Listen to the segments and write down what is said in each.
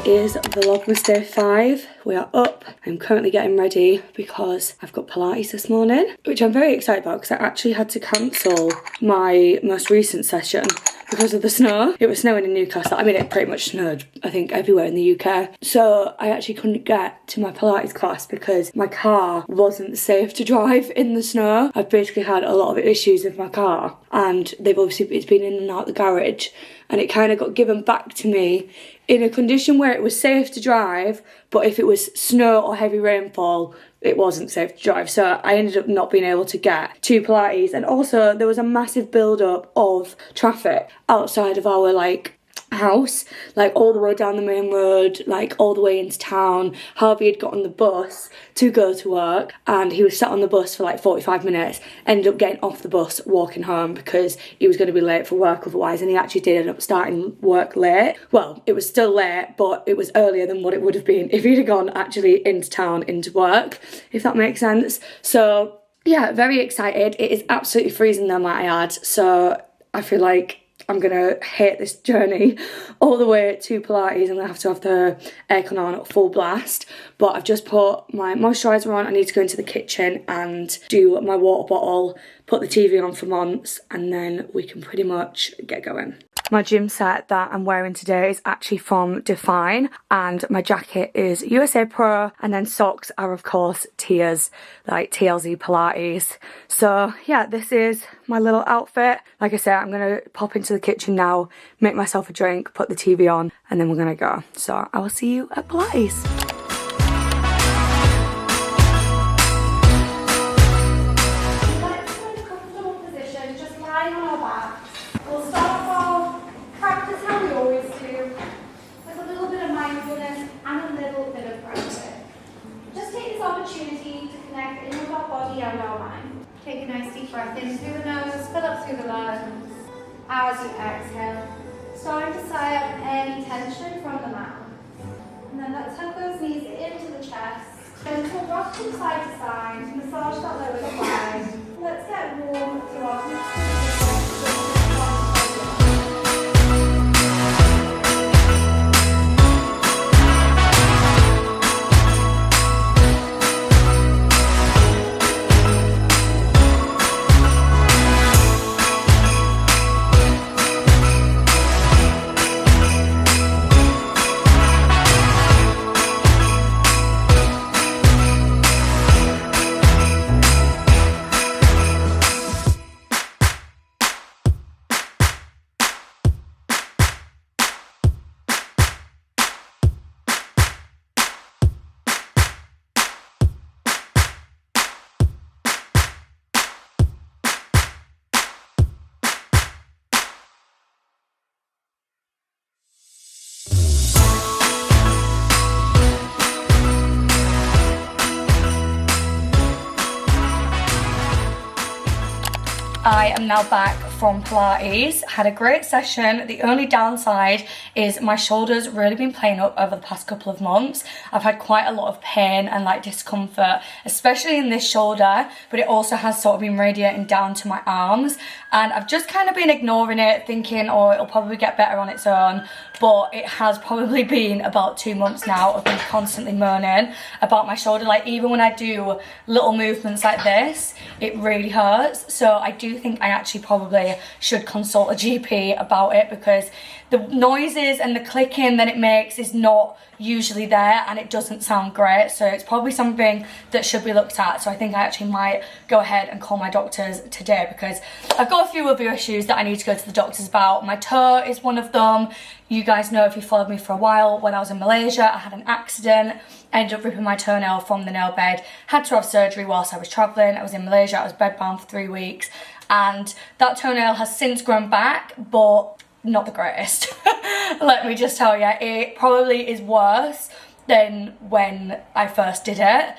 is Vlogmas day 5. We are up. I'm currently getting ready because I've got Pilates this morning, which I'm very excited about because I actually had to cancel my most recent session because of the snow. It was snowing in Newcastle. I mean, it pretty much snowed, I think, everywhere in the UK. So I actually couldn't get to my Pilates class because my car wasn't safe to drive in the snow. I've basically had a lot of issues with my car, and it's been in and out the garage, and it kind of got given back to me in a condition where it was safe to drive, but if it was snow or heavy rainfall, it wasn't safe to drive. So I ended up not being able to get to Pilates, and also there was a massive build-up of traffic outside of our house, all the way down the main road, all the way into town. Harvey had got on the bus to go to work, and he was sat on the bus for 45 minutes, ended up getting off the bus, walking home because he was going to be late for work otherwise, and he actually did end up starting work late. Well, it was still late, but it was earlier than what it would have been if he'd have gone actually into town, into work, if that makes sense. So yeah, very excited. It is absolutely freezing though, might I add, so I feel like I'm gonna hate this journey all the way to Pilates. I'm gonna have the aircon on at full blast. But I've just put my moisturiser on. I need to go into the kitchen and do my water bottle, put the TV on for months, and then we can pretty much get going. My gym set that I'm wearing today is actually from Define, and my jacket is USA Pro, and then socks are of course Tia's, TLZ Pilates. So yeah, this is my little outfit. Like I said, I'm gonna pop into the kitchen now, make myself a drink, put the TV on, and then we're gonna go. So I will see you at Pilates. Take a nice deep breath in through the nose, fill up through the lungs. As you exhale, starting to sigh out any tension from the mouth. And then let's tuck those knees into the chest. Gentle rock from side to side, massage that lower spine. Let's get warm through our glutes. I am now back from Pilates. Had a great session. The only downside is my shoulder's really been playing up over the past couple of months. I've had quite a lot of pain and discomfort, especially in this shoulder, but it also has sort of been radiating down to my arms, and I've just kind of been ignoring it, thinking, oh, it'll probably get better on its own. But it has probably been about 2 months now of me constantly moaning about my shoulder. Even when I do little movements like this, it really hurts. So I do think I actually probably should consult a GP about it, because the noises and the clicking that it makes is not usually there, and it doesn't sound great. So it's probably something that should be looked at. So I think I actually might go ahead and call my doctors today, because I've got a few other issues that I need to go to the doctors about. My toe is one of them. You guys know, if you followed me for a while, when I was in Malaysia, I had an accident, ended up ripping my toenail from the nail bed, had to have surgery whilst I was travelling. I was in Malaysia, I was bedbound for 3 weeks, and that toenail has since grown back, but not the greatest. Let me just tell you, it probably is worse than when I first did it.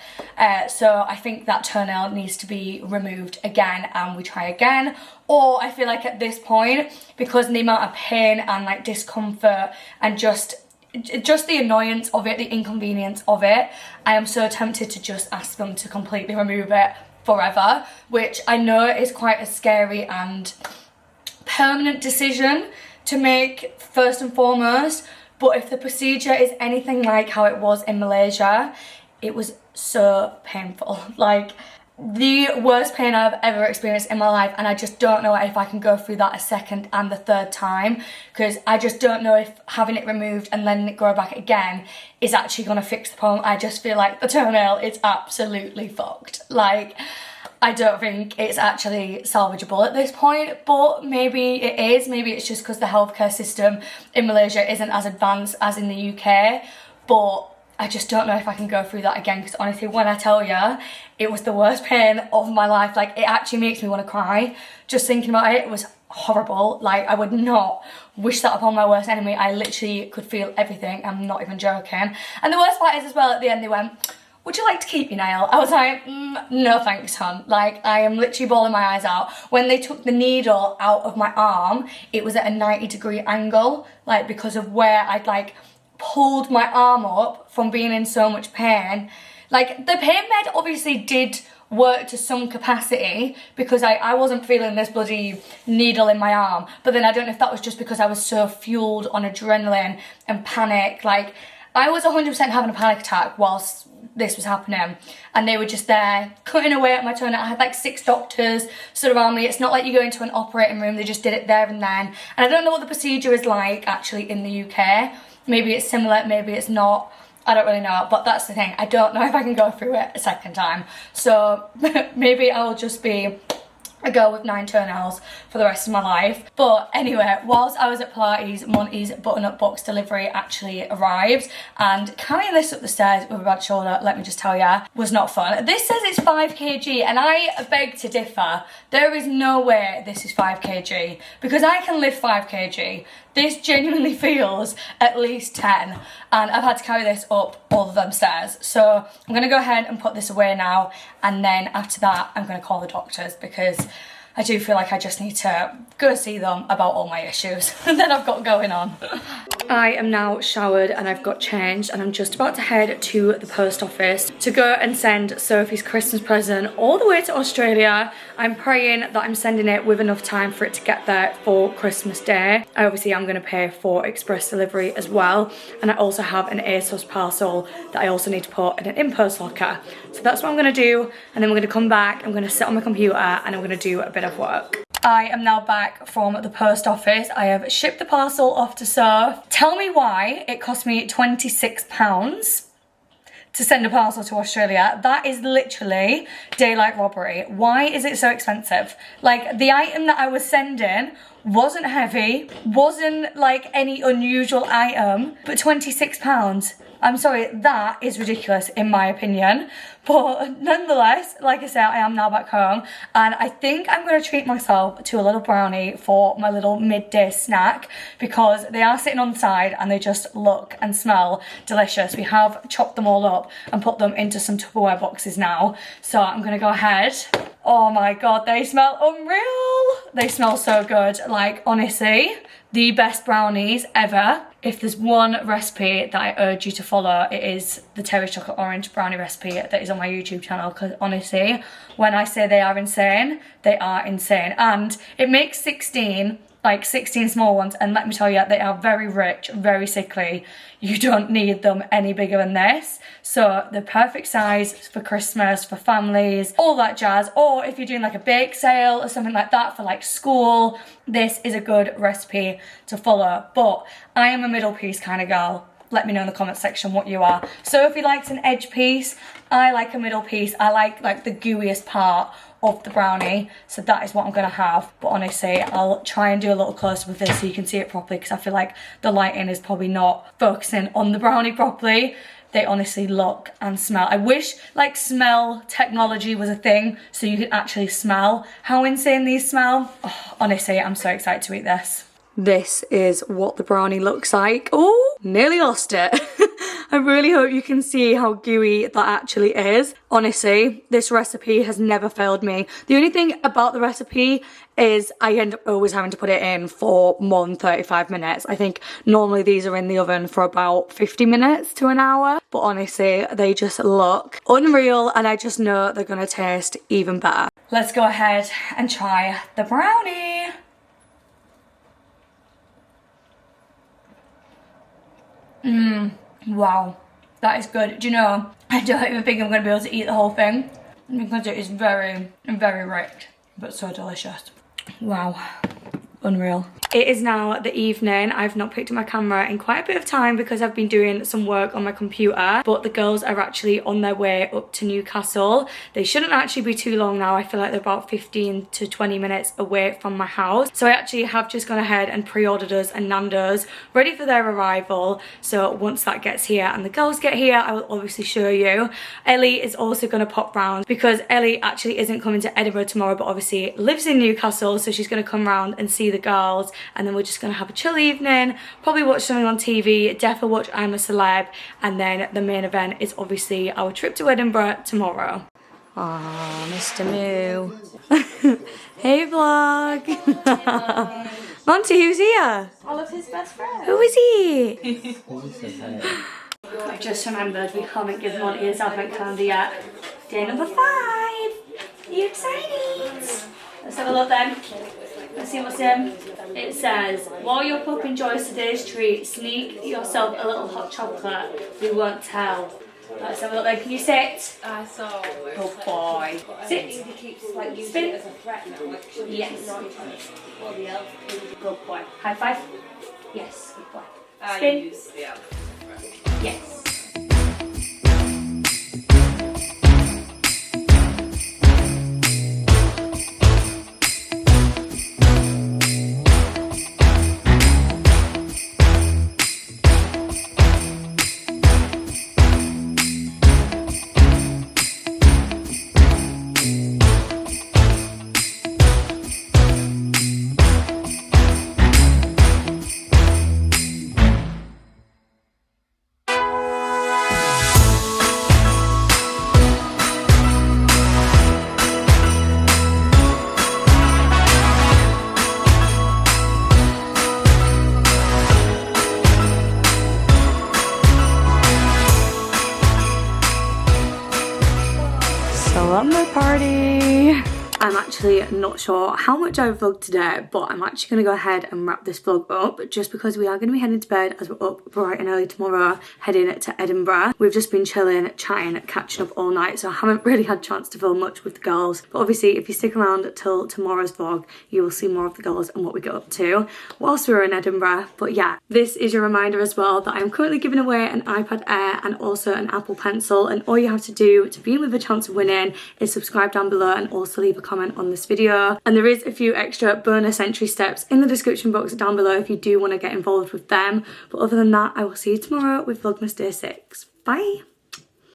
So I think that toenail needs to be removed again, and we try again. Or I feel like at this point, because of the amount of pain and like discomfort and just the annoyance of it, the inconvenience of it, I am so tempted to just ask them to completely remove it forever, which I know is quite a scary and permanent decision to make first and foremost, But if the procedure is anything like how it was in Malaysia, it was so painful. Like, the worst pain I've ever experienced in my life, and I just don't know if I can go through that a second and the third time, because I just don't know if having it removed and letting it grow back again is actually going to fix the problem. I just feel like the toenail is absolutely fucked. Like, I don't think it's actually salvageable at this point, but maybe it is. Maybe it's just because the healthcare system in Malaysia isn't as advanced as in the UK, but I just don't know if I can go through that again, because honestly, when I tell you, it was the worst pain of my life. Like, it actually makes me want to cry. Just thinking about it, it was horrible. Like, I would not wish that upon my worst enemy. I literally could feel everything. I'm not even joking. And the worst part is as well, at the end they went, would you like to keep your nail? I was like, no thanks, hon. Like, I am literally bawling my eyes out. When they took the needle out of my arm, it was at a 90-degree angle, like, because of where I'd like pulled my arm up from being in so much pain. Like, the pain med obviously did work to some capacity, because I wasn't feeling this bloody needle in my arm, but then I don't know if that was just because I was so fueled on adrenaline and panic. Like, I was 100% having a panic attack whilst this was happening, and they were just there cutting away at my toenail. I had like 6 doctors stood around me. It's not like you go into an operating room, they just did it there and then. And I don't know what the procedure is like actually in the UK. Maybe it's similar, maybe it's not. I don't really know, but that's the thing. I don't know if I can go through it a second time. So maybe I'll just be a girl with 9 toenails for the rest of my life. But anyway, whilst I was at Pilates, Monty's button-up box delivery actually arrived, and carrying this up the stairs with a bad shoulder, let me just tell ya, was not fun. This says it's 5 kg, and I beg to differ. There is no way this is 5 kg, because I can lift 5 kg. This genuinely feels at least 10, and I've had to carry this up all of them stairs. So I'm gonna go ahead and put this away now, and then after that I'm gonna call the doctors, because I do feel like I just need to go see them about all my issues that I've got going on. I am now showered and I've got changed, and I'm just about to head to the post office to go and send Sophie's Christmas present all the way to Australia. I'm praying that I'm sending it with enough time for it to get there for Christmas Day. Obviously I'm going to pay for express delivery as well, and I also have an ASOS parcel that I also need to put in an in-post locker. So that's what I'm going to do, and then we're going to come back, I'm going to sit on my computer and I'm going to do a bit of work. I am now back from the post office. I have shipped the parcel off to Soph. Tell me why it cost me £26 to send a parcel to Australia. That is literally daylight robbery. Why is it so expensive? Like, the item that I was sending wasn't heavy, wasn't like any unusual item, but £26. I'm sorry, that is ridiculous in my opinion. But nonetheless, like I said, I am now back home, and I think I'm going to treat myself to a little brownie for my little midday snack, because they are sitting on the side and they just look and smell delicious. We have chopped them all up and put them into some Tupperware boxes now. So I'm going to go ahead. Oh my god, they smell unreal. They smell so good. Like, honestly, the best brownies ever. If there's one recipe that I urge you to follow, it is the Terry Chocolate Orange brownie recipe that is on my YouTube channel, because honestly, when I say they are insane, they are insane. And it makes 16 small ones, and let me tell you, they are very rich, very sickly. You don't need them any bigger than this. So the perfect size for Christmas, for families, all that jazz. Or if you're doing like a bake sale or something like that for like school, this is a good recipe to follow. But I am a middle piece kind of girl. Let me know in the comment section what you are. Sophie likes an edge piece. I like a middle piece. I like the gooeyest part of the brownie, so that is what I'm gonna have. But honestly, I'll try and do a little close with this so you can see it properly, because I feel like the lighting is probably not focusing on the brownie properly. They honestly look and smell. I wish like smell technology was a thing so you could actually smell how insane these smell. Oh, honestly, I'm so excited to eat this. This is what the brownie looks like. Oh, nearly lost it. I really hope you can see how gooey that actually is. Honestly, this recipe has never failed me. The only thing about the recipe is I end up always having to put it in for more than 35 minutes. I think normally these are in the oven for about 50 minutes to an hour. But honestly, they just look unreal, and I just know they're gonna taste even better. Let's go ahead and try the brownie. Wow, that is good. Do you know, I don't even think I'm going to be able to eat the whole thing because it is very, very rich, but so delicious. Wow, unreal. It is now the evening. I've not picked up my camera in quite a bit of time because I've been doing some work on my computer, but the girls are actually on their way up to Newcastle. They shouldn't actually be too long now. I feel like they're about 15 to 20 minutes away from my house. So I actually have just gone ahead and pre-ordered us a Nando's ready for their arrival. So once that gets here and the girls get here, I will obviously show you. Ellie is also going to pop round because Ellie actually isn't coming to Edinburgh tomorrow, but obviously lives in Newcastle, so she's going to come round and see the girls. And then we're just going to have a chill evening, probably watch something on TV, definitely watch I'm a Celeb, and then the main event is obviously our trip to Edinburgh tomorrow. Aw, Mr. Moo. Hey vlog. Monty, who's here? All of his best friends. Who is he? I've just remembered we haven't given Monty his advent calendar yet. Day number 5. Are you excited? Let's have a look then. Let's see what's in. It says, while your pup enjoys today's treat, sneak yourself a little hot chocolate. We won't tell. Let's have a look then. Can you sit? I saw. Good boy. Sit. Spin. Yes. Good boy. High five. Yes. Good boy. Spin. Yes. Slumber party. I'm actually not sure how much I've vlogged today, but I'm actually going to go ahead and wrap this vlog up just because we are going to be heading to bed as we're up bright and early tomorrow, heading to Edinburgh. We've just been chilling, chatting, catching up all night, so I haven't really had a chance to film much with the girls. But obviously, if you stick around till tomorrow's vlog, you will see more of the girls and what we get up to whilst we're in Edinburgh. But yeah, this is your reminder as well that I'm currently giving away an iPad Air and also an Apple Pencil, and all you have to do to be in with a chance of winning is subscribe down below and also leave a comment on this video. And there is a few extra bonus entry steps in the description box down below if you do want to get involved with them. But other than that, I will see you tomorrow with Vlogmas Day 6. Bye!